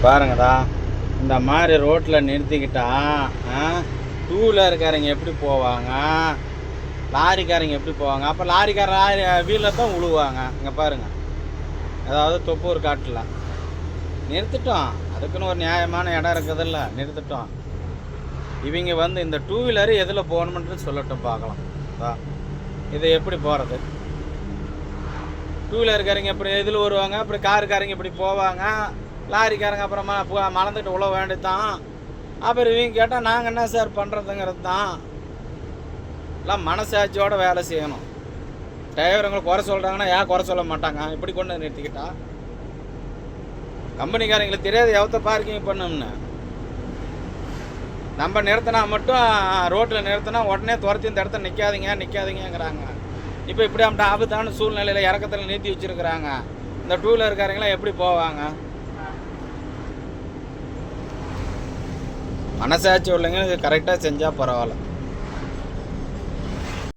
பாருங்கடா, இந்த மாதிரி ரோட்டில் நிறுத்திக்கிட்டா டூ வீலருக்காரங்க எப்படி போவாங்க, லாரிக்காரங்க எப்படி போவாங்க? அப்போ லாரி வீலில் தான் விழுவாங்க. இங்கே பாருங்கள், அதாவது தொப்பூர் காட்டில் நிறுத்திட்டோம். அதுக்குன்னு ஒரு நியாயமான இடம் இருக்குதில்ல, நிறுத்திட்டோம். இவங்க இந்த டூ வீலரு எதில் போகணுன்றது சொல்லட்டும், பார்க்கலாம். இது எப்படி போகிறது? டூ வீலருக்காரங்க எப்படி எதில் வருவாங்க, அப்படி காருக்காரங்க இப்படி போவாங்க, லாரிக்காரங்க அப்புறமா மறந்துட்டு உழ வேண்டியதான். அப்புறம் இவங்க கேட்டால் நாங்கள் என்ன சார் பண்ணுறதுங்கிறது தான். எல்லாம் மனசாட்சியோடு வேலை செய்யணும். டிரைவருங்களை குறை சொல்கிறாங்கன்னா ஏன் குறை சொல்ல மாட்டாங்க? இப்படி கொண்டு நிறுத்திக்கிட்டா கம்பெனிக்காரங்களுக்கு தெரியாது எவ்வளோ பார்க்கிங் பண்ணணும்னு. நம்ம நிறுத்தினா மட்டும் ரோட்டில் நிறுத்தினா உடனே துரத்தி இந்த இடத்த நிற்காதீங்கிறாங்க. இப்போ இப்படி அந்த ஆபத்தான சூழ்நிலையில் இறக்கத்தில் நிறுத்தி வச்சுருக்குறாங்க. இந்த டூ வீலர்காரங்களாம் எப்படி போவாங்க? மனசாட்சி உள்ளவங்க கரெக்டாக செஞ்சால் பரவாயில்ல.